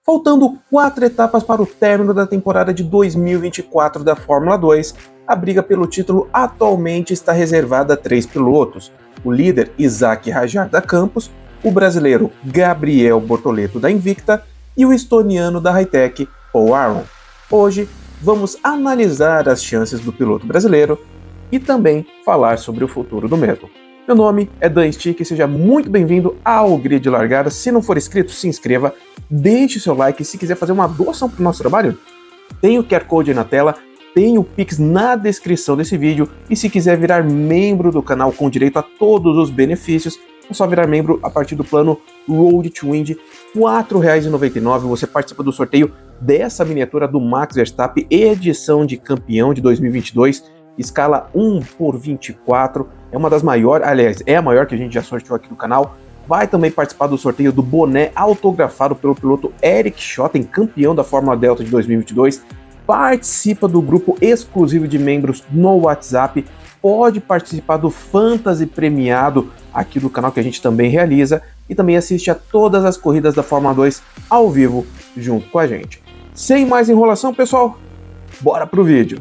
Faltando 4 etapas para o término da temporada de 2024 da Fórmula 2, a briga pelo título atualmente está reservada a 3 pilotos: o líder Isack Hadjar da Campos, o brasileiro Gabriel Bortoleto da Invicta e o estoniano da Hitech, Paul Aron. Hoje vamos analisar as chances do piloto brasileiro e também falar sobre o futuro do mesmo. Meu nome é Dan Stick e seja muito bem-vindo ao Grid Largada. Se não for inscrito, se inscreva, deixe seu like e se quiser fazer uma doação para o nosso trabalho, tem o QR Code aí na tela, tem o Pix na descrição desse vídeo e se quiser virar membro do canal com direito a todos os benefícios, é só virar membro a partir do plano Road to Win de R$ 4,99. Você participa do sorteio dessa miniatura do Max Verstappen, edição de campeão de 2022, escala 1/24, é uma das maiores, aliás, é a maior que a gente já sorteou aqui no canal. Vai também participar do sorteio do boné autografado pelo piloto Eric Schotten, campeão da Fórmula Delta de 2022. Participa do grupo exclusivo de membros no WhatsApp. Pode participar do Fantasy premiado aqui do canal que a gente também realiza. E também assiste a todas as corridas da Fórmula 2 ao vivo junto com a gente. Sem mais enrolação, pessoal, bora pro vídeo.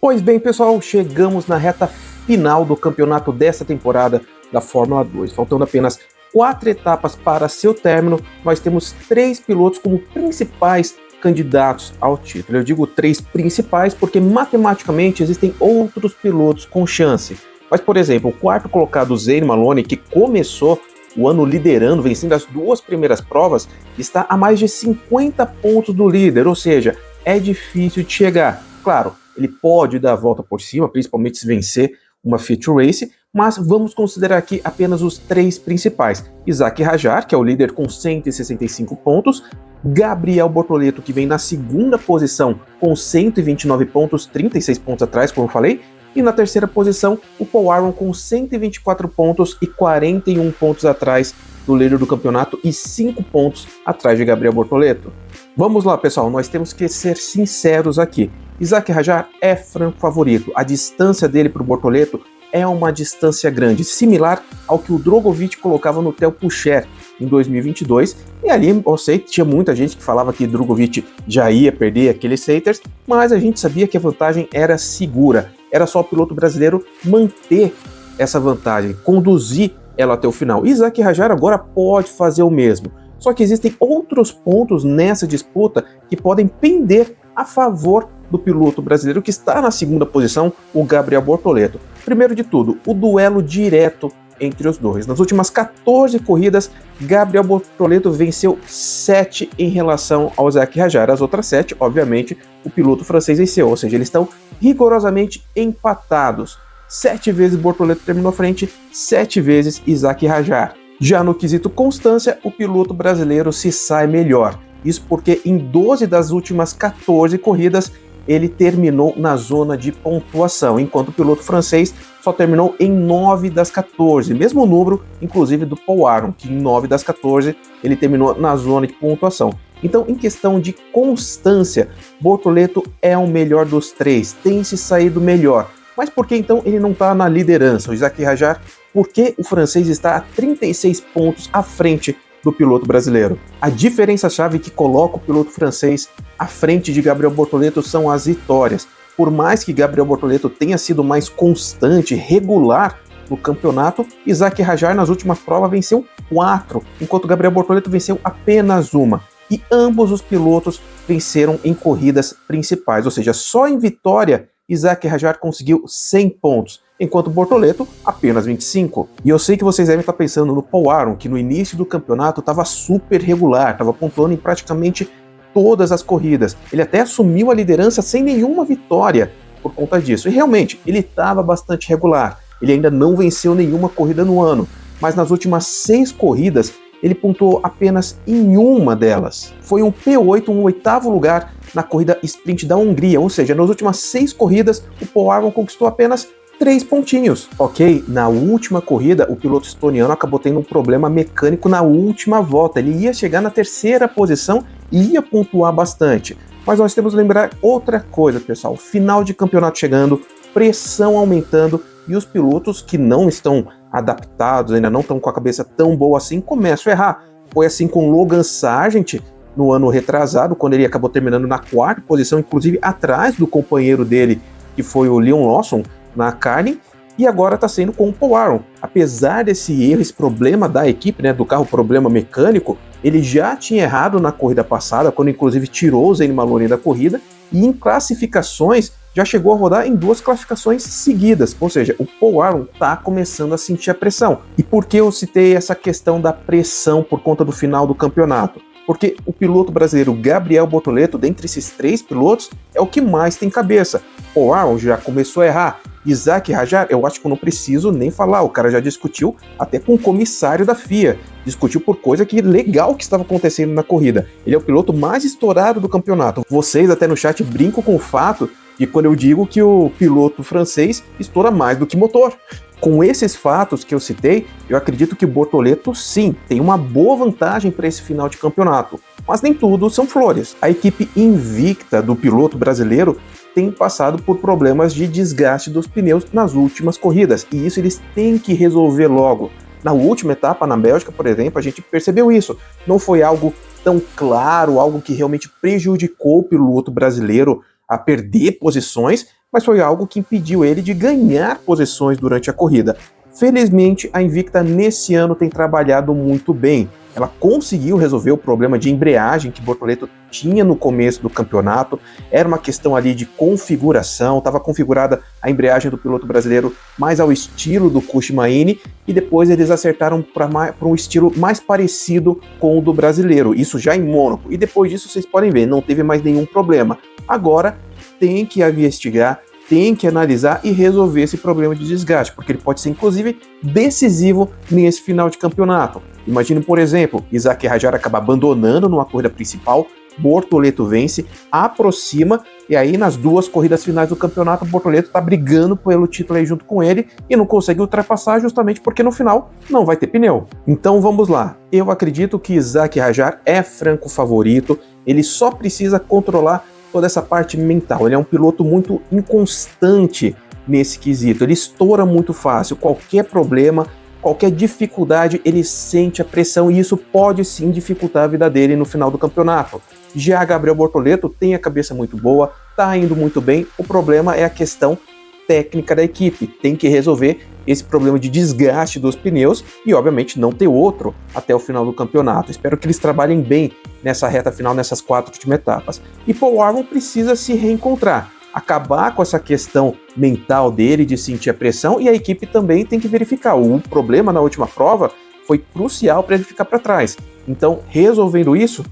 Pois bem, pessoal, chegamos na reta final do campeonato dessa temporada da Fórmula 2. Faltando apenas 4 etapas para seu término, nós temos 3 pilotos como principais candidatos ao título. Eu digo 3 principais porque matematicamente existem outros pilotos com chance. Mas, por exemplo, o quarto colocado, Zane Maloney, que começou o ano liderando, vencendo as 2 primeiras provas, está a mais de 50 pontos do líder, ou seja, é difícil de chegar. Claro, ele pode dar a volta por cima, principalmente se vencer uma feature race, mas vamos considerar aqui apenas os 3 principais. Isack Hadjar, que é o líder com 165 pontos, Gabriel Bortoleto, que vem na segunda posição com 129 pontos, 36 pontos atrás, como eu falei, e na terceira posição o Paul Aron com 124 pontos e 41 pontos atrás do líder do campeonato e 5 pontos atrás de Gabriel Bortoleto. Vamos lá, pessoal, nós temos que ser sinceros aqui. Isack Hadjar é franco favorito. A distância dele para o Bortoleto é uma distância grande, similar ao que o Drogovic colocava no Theo Pourchaire em 2022. E ali eu sei que tinha muita gente que falava que Drogovic já ia perder aqueles haters, mas a gente sabia que a vantagem era segura. Era só o piloto brasileiro manter essa vantagem, conduzir ela até o final. Isack Hadjar agora pode fazer o mesmo. Só que existem outros pontos nessa disputa que podem pender a favor do piloto brasileiro que está na segunda posição, o Gabriel Bortoleto. Primeiro de tudo, o duelo direto entre os dois. Nas últimas 14 corridas, Gabriel Bortoleto venceu 7 em relação ao Isack Hadjar. As outras 7, obviamente, o piloto francês venceu, ou seja, eles estão rigorosamente empatados. 7 vezes Bortoleto terminou à frente, 7 vezes Isack Hadjar. Já no quesito constância, o piloto brasileiro se sai melhor. Isso porque em 12 das últimas 14 corridas, ele terminou na zona de pontuação, enquanto o piloto francês só terminou em 9 das 14, mesmo número, inclusive, do Paul Aron, que em 9 das 14 ele terminou na zona de pontuação. Então, em questão de constância, Bortoleto é o melhor dos 3, tem se saído melhor. Mas por que então ele não está na liderança? O Isack Hadjar, por que o francês está a 36 pontos à frente do piloto brasileiro? A diferença-chave que coloca o piloto francês à frente de Gabriel Bortoleto são as vitórias. Por mais que Gabriel Bortoleto tenha sido mais constante, regular no campeonato, Isack Hadjar nas últimas provas venceu 4, enquanto Gabriel Bortoleto venceu apenas uma. E ambos os pilotos venceram em corridas principais, ou seja, só em vitória Isack Hadjar conseguiu 100 pontos, enquanto Bortoleto apenas 25. E eu sei que vocês devem estar pensando no Paul Aron, que no início do campeonato estava super regular, estava pontuando em praticamente todas as corridas. Ele até assumiu a liderança sem nenhuma vitória por conta disso. E realmente, ele estava bastante regular. Ele ainda não venceu nenhuma corrida no ano, mas nas últimas 6 corridas, ele pontuou apenas em uma delas. Foi um P8, um 8º lugar na corrida sprint da Hungria, ou seja, nas últimas 6 corridas, o Paul Aron conquistou apenas 3 pontinhos. Ok, na última corrida, o piloto estoniano acabou tendo um problema mecânico na última volta. Ele ia chegar na terceira posição e ia pontuar bastante. Mas nós temos que lembrar outra coisa, pessoal. Final de campeonato chegando, pressão aumentando e os pilotos que não estão adaptados, ainda não estão com a cabeça tão boa assim, começam a errar. Foi assim com Logan Sargent no ano retrasado, quando ele acabou terminando na 4ª posição, inclusive atrás do companheiro dele, que foi o Leon Lawson, na Carlin, e agora está sendo com o Paul Aron. Apesar desse erro, esse problema da equipe, né, do carro, problema mecânico, ele já tinha errado na corrida passada, quando inclusive tirou o Zane Maloney da corrida, e em classificações já chegou a rodar em 2 classificações seguidas, ou seja, o Paul Aron está começando a sentir a pressão. E por que eu citei essa questão da pressão por conta do final do campeonato? Porque o piloto brasileiro Gabriel Bortoleto, dentre esses 3 pilotos, é o que mais tem cabeça. Paul Aron já começou a errar. Isaac Hadjar, eu acho que eu não preciso nem falar, o cara já discutiu até com o comissário da FIA, discutiu por coisa que legal que estava acontecendo na corrida. Ele é o piloto mais estourado do campeonato. Vocês até no chat brincam com o fato de quando eu digo que o piloto francês estoura mais do que motor. Com esses fatos que eu citei, eu acredito que o Bortoleto, sim, tem uma boa vantagem para esse final de campeonato. Mas nem tudo são flores. A equipe invicta do piloto brasileiro tem passado por problemas de desgaste dos pneus nas últimas corridas, e isso eles têm que resolver logo. Na última etapa, na Bélgica, por exemplo, a gente percebeu isso. Não foi algo tão claro, algo que realmente prejudicou o piloto brasileiro a perder posições, mas foi algo que impediu ele de ganhar posições durante a corrida. Felizmente, a Invicta nesse ano tem trabalhado muito bem. Ela conseguiu resolver o problema de embreagem que Bortoleto tinha no começo do campeonato. Era uma questão ali de configuração, estava configurada a embreagem do piloto brasileiro mais ao estilo do Kushmaini, e depois eles acertaram para um estilo mais parecido com o do brasileiro, isso já em Mônaco. E depois disso, vocês podem ver, não teve mais nenhum problema. Agora tem que investigar, tem que analisar e resolver esse problema de desgaste, porque ele pode ser, inclusive, decisivo nesse final de campeonato. Imagine, por exemplo, Isaac Hadjar acaba abandonando numa corrida principal, Bortoleto vence, aproxima, e aí nas 2 corridas finais do campeonato, Bortoleto está brigando pelo título aí junto com ele e não consegue ultrapassar justamente porque no final não vai ter pneu. Então vamos lá, eu acredito que Isaac Hadjar é franco favorito, ele só precisa controlar toda essa parte mental. Ele é um piloto muito inconstante nesse quesito, ele estoura muito fácil, qualquer problema, qualquer dificuldade, ele sente a pressão e isso pode sim dificultar a vida dele no final do campeonato. Já Gabriel Bortoleto tem a cabeça muito boa, tá indo muito bem, o problema é a questão técnica da equipe, tem que resolver esse problema de desgaste dos pneus e obviamente não ter outro até o final do campeonato. Espero que eles trabalhem bem nessa reta final, nessas 4 últimas etapas. E Paul Aron precisa se reencontrar, acabar com essa questão mental dele de sentir a pressão, e a equipe também tem que verificar. O problema na última prova foi crucial para ele ficar para trás. Então, resolvendo isso,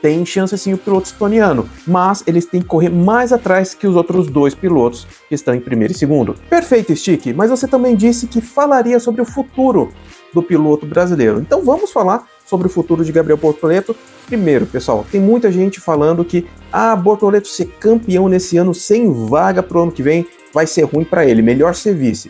tem chance sim o piloto estoniano, mas eles têm que correr mais atrás que os outros 2 pilotos que estão em primeiro e segundo. Perfeito, Stick, mas você também disse que falaria sobre o futuro do piloto brasileiro. Então vamos falar sobre o futuro de Gabriel Bortoleto. Primeiro, pessoal, tem muita gente falando que Bortoleto ser campeão nesse ano sem vaga para o ano que vem vai ser ruim para ele, melhor ser vice.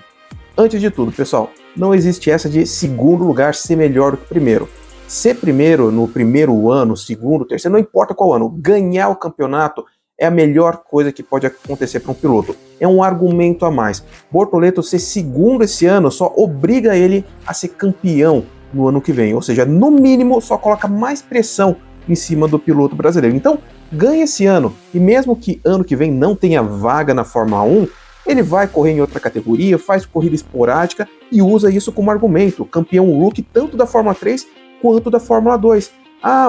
Antes de tudo, pessoal, não existe essa de segundo lugar ser melhor do que primeiro. Ser primeiro no primeiro ano, segundo, terceiro, não importa qual ano, ganhar o campeonato é a melhor coisa que pode acontecer para um piloto. É um argumento a mais. Bortoleto ser segundo esse ano só obriga ele a ser campeão no ano que vem, ou seja, no mínimo só coloca mais pressão em cima do piloto brasileiro. Então, ganha esse ano, e mesmo que ano que vem não tenha vaga na Fórmula 1, ele vai correr em outra categoria, faz corrida esporádica e usa isso como argumento. Campeão rookie tanto da Fórmula 3 quanto da Fórmula 2.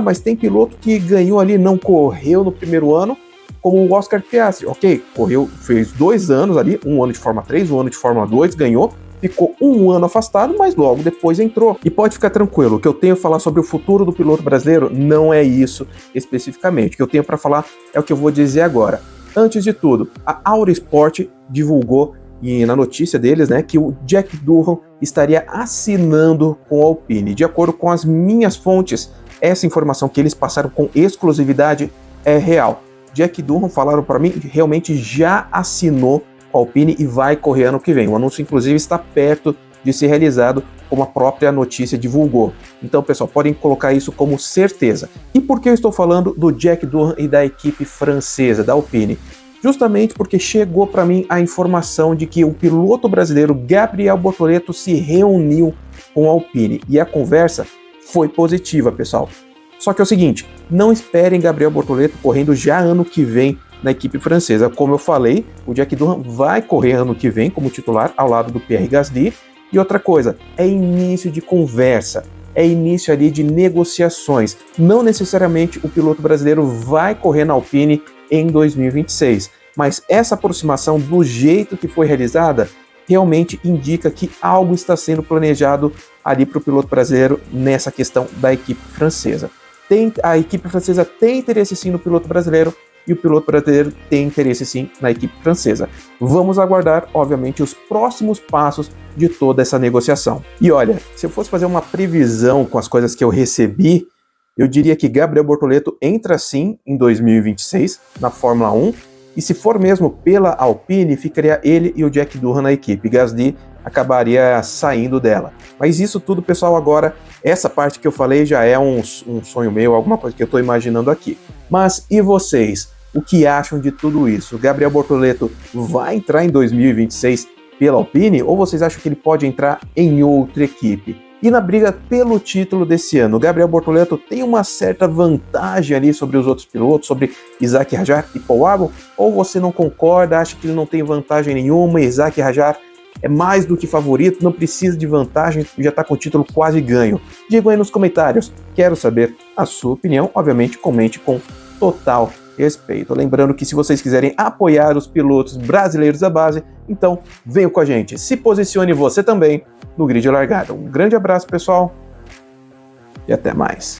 Mas tem piloto que ganhou ali, não correu no primeiro ano, como o Oscar Piastri. Ok, correu, fez 2 anos ali, um ano de Fórmula 3, um ano de Fórmula 2, ganhou, ficou um ano afastado, mas logo depois entrou. E pode ficar tranquilo, o que eu tenho a falar sobre o futuro do piloto brasileiro não é isso especificamente. O que eu tenho para falar é o que eu vou dizer agora. Antes de tudo, a Autosport divulgou na notícia deles, né, que o Jack Durham estaria assinando com a Alpine. De acordo com as minhas fontes, essa informação que eles passaram com exclusividade é real. Jack Durham, falaram para mim, realmente já assinou com a Alpine e vai correr ano que vem. O anúncio, inclusive, está perto de ser realizado, como a própria notícia divulgou. Então, pessoal, podem colocar isso como certeza. E por que eu estou falando do Jack Durham e da equipe francesa, da Alpine? Justamente porque chegou para mim a informação de que o piloto brasileiro Gabriel Bortoleto se reuniu com a Alpine. E a conversa foi positiva, pessoal. Só que é o seguinte, não esperem Gabriel Bortoleto correndo já ano que vem na equipe francesa. Como eu falei, o Jack Durham vai correr ano que vem como titular ao lado do Pierre Gasly. E outra coisa, é início de conversa, é início ali de negociações. Não necessariamente o piloto brasileiro vai correr na Alpine em 2026, mas essa aproximação do jeito que foi realizada realmente indica que algo está sendo planejado ali para o piloto brasileiro nessa questão da equipe francesa. A equipe francesa tem interesse sim no piloto brasileiro, e o piloto brasileiro tem interesse sim na equipe francesa. Vamos aguardar, obviamente, os próximos passos de toda essa negociação. E olha, se eu fosse fazer uma previsão com as coisas que eu recebi, eu diria que Gabriel Bortoleto entra sim em 2026 na Fórmula 1, e se for mesmo pela Alpine, ficaria ele e o Jack Durham na equipe. Gasly acabaria saindo dela. Mas isso tudo, pessoal, agora, essa parte que eu falei já é um sonho meu, alguma coisa que eu estou imaginando aqui. Mas e vocês? O que acham de tudo isso? Gabriel Bortoleto vai entrar em 2026 pela Alpine ou vocês acham que ele pode entrar em outra equipe? E na briga pelo título desse ano, Gabriel Bortoleto tem uma certa vantagem ali sobre os outros pilotos, sobre Isack Hadjar e Paul Albon? Ou você não concorda, acha que ele não tem vantagem nenhuma, Isack Hadjar é mais do que favorito, não precisa de vantagem, já está com o título quase ganho? Diga aí nos comentários, quero saber a sua opinião, obviamente comente com total respeito. Lembrando que se vocês quiserem apoiar os pilotos brasileiros da base, então venham com a gente, se posicione você também no grid largada. Um grande abraço, pessoal, e até mais.